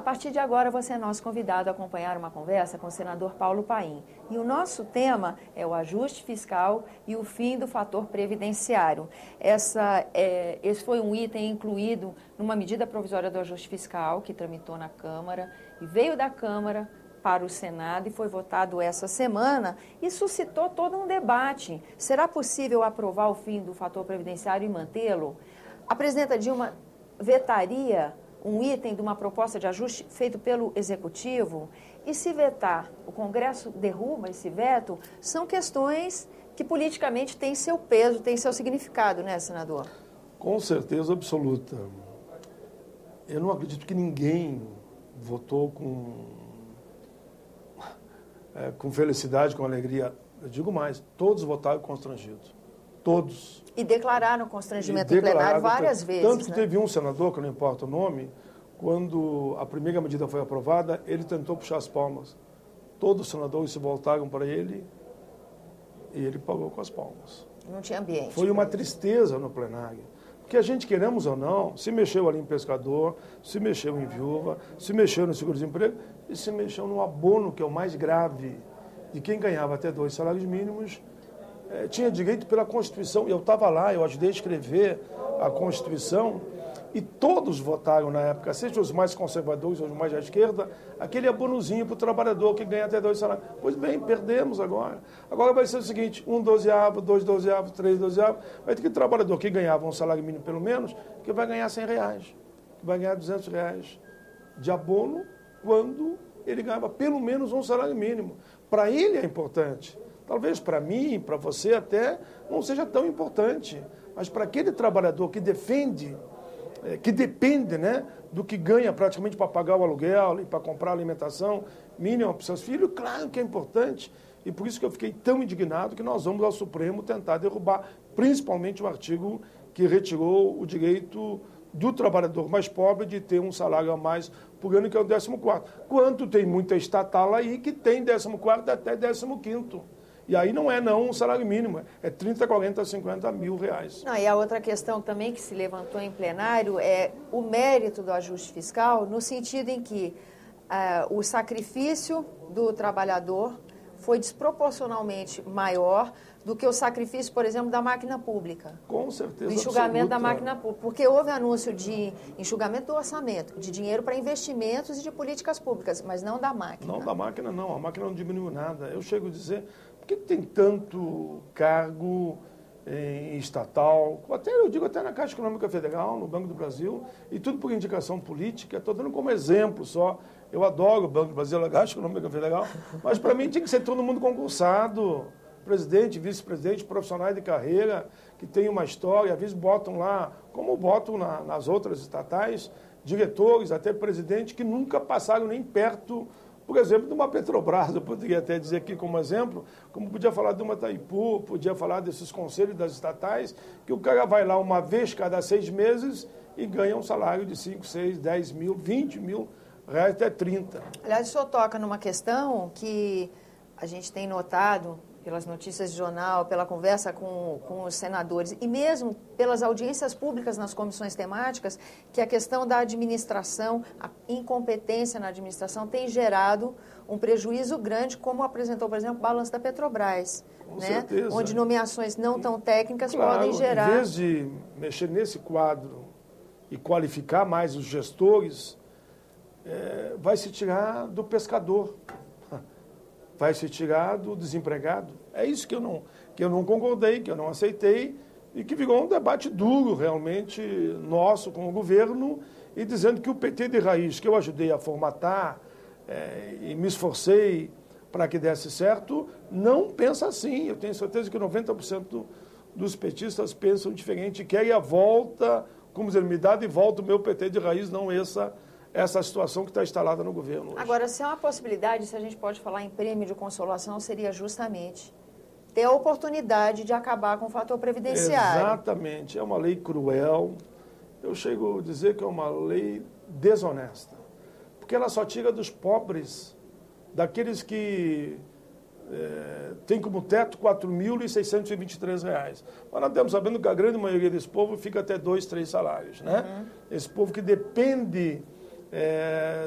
A partir de agora, você é nosso convidado a acompanhar uma conversa com o senador Paulo Paim. E o nosso tema é o ajuste fiscal e o fim do fator previdenciário. Esse foi um item incluído numa medida provisória do ajuste fiscal que tramitou na Câmara e veio da Câmara para o Senado e foi votado essa semana e suscitou todo um debate. Será possível aprovar o fim do fator previdenciário e mantê-lo? A presidenta Dilma vetaria um item de uma proposta de ajuste feito pelo Executivo? E se vetar, o Congresso derruba esse veto? São questões que politicamente têm seu peso, têm seu significado, né, senador? Com certeza absoluta. Eu não acredito que ninguém votou com felicidade, com alegria. Eu digo mais, todos votaram constrangidos. Todos. E declararam constrangimento em plenário várias vezes. Tanto que teve um senador, que não importa o nome, quando a primeira medida foi aprovada, ele tentou puxar as palmas. Todos os senadores se voltaram para ele e ele pagou com as palmas. Não tinha ambiente. Foi uma tristeza no plenário. Porque a gente, queremos ou não, se mexeu ali em pescador, se mexeu em viúva, se mexeu no seguro-desemprego e se mexeu no abono, que é o mais grave. E quem ganhava até 2 salários mínimos tinha direito pela Constituição. Eu estava lá, eu ajudei a escrever a Constituição e todos votaram na época, seja os mais conservadores ou os mais à esquerda, aquele abonozinho para o trabalhador que ganha até 2 salários. Pois bem, perdemos agora. Agora vai ser o seguinte, 1 dozeavo, 2 dozeavos, 3 dozeavos. Vai ter que trabalhador que ganhava um salário mínimo pelo menos, que vai ganhar R$100, que vai ganhar R$200 de abono quando ele ganhava pelo menos um salário mínimo. Para ele é importante. Talvez para mim, para você até, não seja tão importante. Mas para aquele trabalhador que defende, que depende, né, do que ganha praticamente para pagar o aluguel e para comprar alimentação mínima para os seus filhos, claro que é importante. E por isso que eu fiquei tão indignado que nós vamos ao Supremo tentar derrubar, principalmente o artigo que retirou o direito do trabalhador mais pobre de ter um salário a mais por ano, que é o 14º. Quanto tem muita estatal aí que tem 14º até 15º. E aí não é um salário mínimo, é 30, 40, 50 mil reais. Não, e a outra questão também que se levantou em plenário é o mérito do ajuste fiscal, no sentido em que o sacrifício do trabalhador foi desproporcionalmente maior do que o sacrifício, por exemplo, da máquina pública. Com certeza. Do enxugamento da máquina pública. Porque houve anúncio de enxugamento do orçamento, de dinheiro para investimentos e de políticas públicas, mas não da máquina. Não, da máquina não. A máquina não diminuiu nada. Eu chego a dizer, por que tem tanto cargo em estatal? Eu digo até na Caixa Econômica Federal, no Banco do Brasil, e tudo por indicação política. Estou dando como exemplo só. Eu adoro o Banco do Brasil, a Caixa Econômica Federal, mas para mim tinha que ser todo mundo concursado. Presidente, vice-presidente, profissionais de carreira, que tem uma história, às vezes botam lá, como botam nas outras estatais, diretores, até presidente, que nunca passaram nem perto, por exemplo, de uma Petrobras. Eu poderia até dizer aqui como exemplo, como podia falar de uma Itaipu, podia falar desses conselhos das estatais, que o cara vai lá uma vez cada 6 meses e ganha um salário de 5, 6, 10 mil, 20 mil reais, até 30. Aliás, o senhor toca numa questão que a gente tem notado pelas notícias de jornal, pela conversa com os senadores e mesmo pelas audiências públicas nas comissões temáticas, que a questão da administração, a incompetência na administração tem gerado um prejuízo grande, como apresentou, por exemplo, o balanço da Petrobras, Com né? certeza. Onde nomeações não tão técnicas podem Em gerar... vez de mexer nesse quadro e qualificar mais os gestores, vai se tirar do pescador. Vai se tirar do desempregado. É isso que eu não concordei, que eu não aceitei e que virou um debate duro realmente nosso com o governo e dizendo que o PT de raiz, que eu ajudei a formatar e me esforcei para que desse certo, não pensa assim. Eu tenho certeza que 90% dos petistas pensam diferente, querem a volta, como dizer, me dá de volta o meu PT de raiz, não essa situação que está instalada no governo hoje. Agora, se é uma possibilidade, se a gente pode falar em prêmio de consolação, seria justamente ter a oportunidade de acabar com o fator previdenciário. Exatamente. É uma lei cruel. Eu chego a dizer que é uma lei desonesta. Porque ela só tira dos pobres, daqueles que têm como teto R$ 4.623. Mas nós estamos sabendo que a grande maioria desse povo fica até 2, 3 salários, né? Esse povo que depende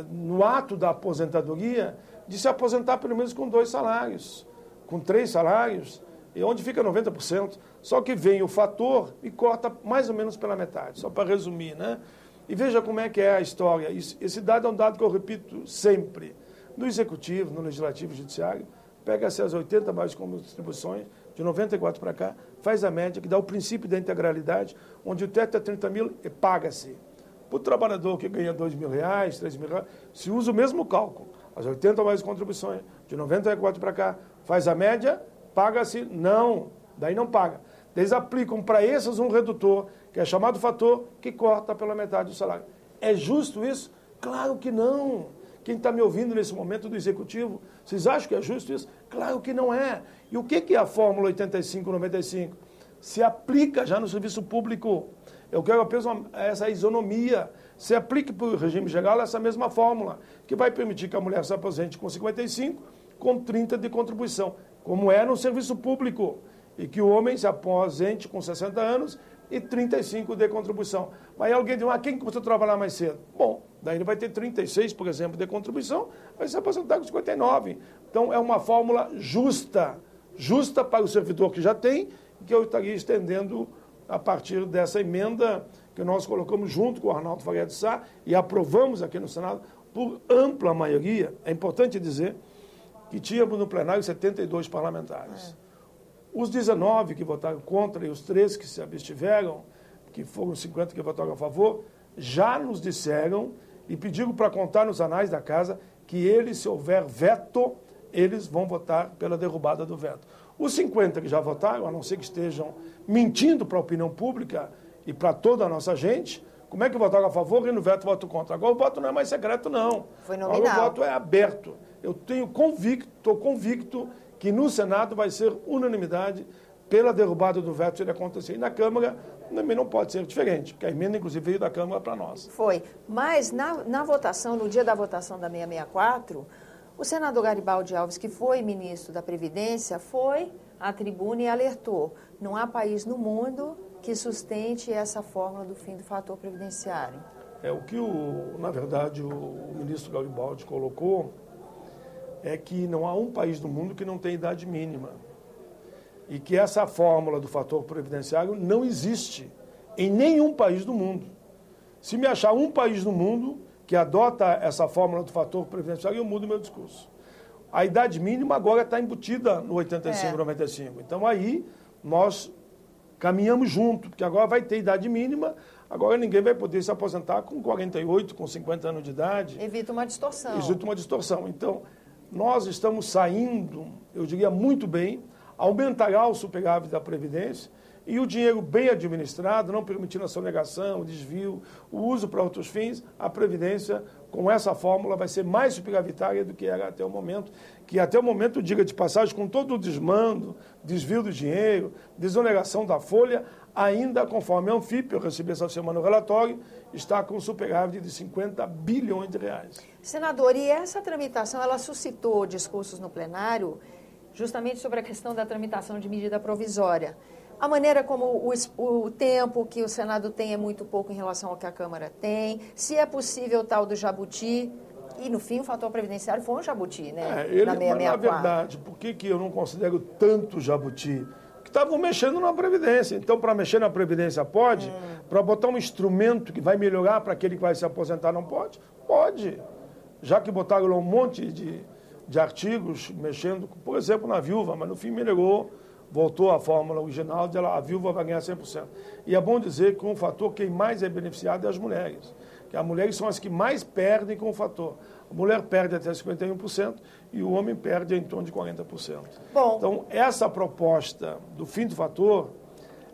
no ato da aposentadoria, de se aposentar pelo menos com 2 salários, com 3 salários, e onde fica 90%. Só que vem o fator e corta mais ou menos pela metade, só para resumir, né? E veja como é que é a história. Esse dado é um dado que eu repito sempre. No Executivo, no Legislativo e Judiciário, pega-se as 80 maiores contribuições, de 94 para cá, faz a média, que dá o princípio da integralidade, onde o teto é 30 mil e paga-se. Para o trabalhador que ganha R$2.000, R$3.000, se usa o mesmo cálculo. As 80 maiores contribuições, de 94 para cá, faz a média, paga-se, não, daí não paga. Eles aplicam para esses um redutor, que é chamado fator, que corta pela metade do salário. É justo isso? Claro que não. Quem está me ouvindo nesse momento do Executivo, vocês acham que é justo isso? Claro que não é. E o que é a Fórmula 85-95? Se aplica já no serviço público. Eu quero apenas essa isonomia. Se aplique para o regime geral essa mesma fórmula, que vai permitir que a mulher se aposente com 55, com 30 de contribuição, como é no serviço público. E que o homem se aposente com 60 anos e 35 de contribuição. Mas aí alguém diz, quem começou a trabalhar mais cedo? Bom, daí ele vai ter 36, por exemplo, de contribuição, vai se aposentar com 59. Então, é uma fórmula justa para o servidor que já tem, que eu estaria estendendo a partir dessa emenda que nós colocamos junto com o Arnaldo Faria de Sá e aprovamos aqui no Senado por ampla maioria. É importante dizer que tínhamos no plenário 72 parlamentares. Os 19 que votaram contra e os 13 que se abstiveram, que foram 50 que votaram a favor, já nos disseram e pediram para contar nos anais da casa que eles, se houver veto, eles vão votar pela derrubada do veto. Os 50 que já votaram, a não ser que estejam mentindo para a opinião pública e para toda a nossa gente, como é que votaram a favor e no veto voto contra? Agora o voto não é mais secreto, não. Foi nominal. Agora o voto é aberto. Eu estou convicto que no Senado vai ser unanimidade pela derrubada do veto se ele acontecer. E na Câmara também não pode ser diferente, porque a emenda, inclusive, veio da Câmara para nós. Foi. Mas na votação, no dia da votação da 664, o senador Garibaldi Alves, que foi ministro da Previdência, foi à tribuna e alertou: não há país no mundo que sustente essa fórmula do fim do fator previdenciário. O que, na verdade, o ministro Garibaldi colocou é que não há um país do mundo que não tem idade mínima. E que essa fórmula do fator previdenciário não existe em nenhum país do mundo. Se me achar um país no mundo que adota essa fórmula do fator previdenciário, eu mudo meu discurso. A idade mínima agora está embutida no 85, 95. Então aí nós caminhamos junto, porque agora vai ter idade mínima, agora ninguém vai poder se aposentar com 48, com 50 anos de idade. Evita uma distorção. Evita uma distorção. Então, nós estamos saindo, eu diria muito bem, aumentará o superávit da Previdência e o dinheiro bem administrado, não permitindo a sonegação, o desvio, o uso para outros fins, a Previdência, com essa fórmula, vai ser mais superavitária do que era até o momento, que até o momento, diga de passagem, com todo o desmando, desvio do dinheiro, desoneração da folha, ainda conforme a Anfip, eu recebi essa semana o relatório, está com superávit de 50 bilhões de reais. Senador, e essa tramitação, ela suscitou discursos no plenário justamente sobre a questão da tramitação de medida provisória. A maneira como o tempo que o Senado tem é muito pouco em relação ao que a Câmara tem, se é possível o tal do jabuti, e no fim o fator previdenciário foi um jabuti, né? Na 664. Na verdade, por que eu não considero tanto jabuti? Porque estavam mexendo na Previdência. Então, para mexer na Previdência pode? Para botar um instrumento que vai melhorar para aquele que vai se aposentar não pode? Pode. Já que botaram lá um monte de artigos mexendo, por exemplo, na viúva, mas no fim melhorou, voltou à fórmula original, de a viúva vai ganhar 100%. E é bom dizer que com o fator quem mais é beneficiado é as mulheres, que as mulheres são as que mais perdem com o fator. A mulher perde até 51% e o homem perde em torno de 40%. Bom. Então, essa proposta do fim do fator,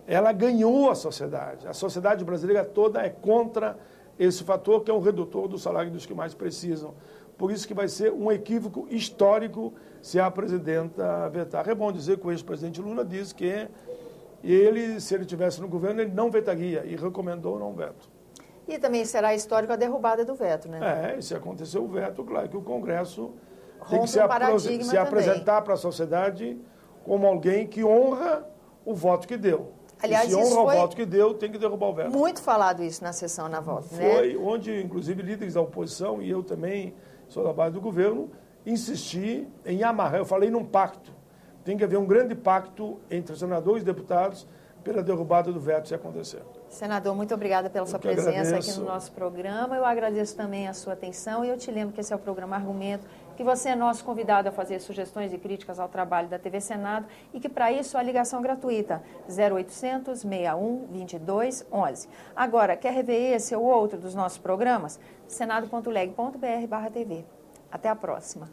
ela ganhou a sociedade. A sociedade brasileira toda é contra esse fator, que é um redutor do salário dos que mais precisam. Por isso que vai ser um equívoco histórico se a presidenta vetar. É bom dizer que o ex-presidente Lula disse que ele, se ele estivesse no governo, ele não vetaria e recomendou não veto. E também será histórico a derrubada do veto, né? Se acontecer o veto, claro que o Congresso tem que se apresentar para a sociedade como alguém que honra o voto que deu. Aliás, e se honra o voto que deu, tem que derrubar o veto. Muito falado isso na sessão na volta, né? Foi onde, inclusive, líderes da oposição, e eu também sou da base do governo, insisti em amarrar. Eu falei num pacto. Tem que haver um grande pacto entre senadores e deputados pela derrubada do veto, se acontecer. Senador, muito obrigada pela sua presença aqui no nosso programa. Eu agradeço também a sua atenção e eu te lembro que esse é o programa Argumento, que você é nosso convidado a fazer sugestões e críticas ao trabalho da TV Senado e que, para isso, a ligação gratuita 0800 61 22 11. Agora, quer rever esse ou outro dos nossos programas? senado.leg.br/TV. Até a próxima.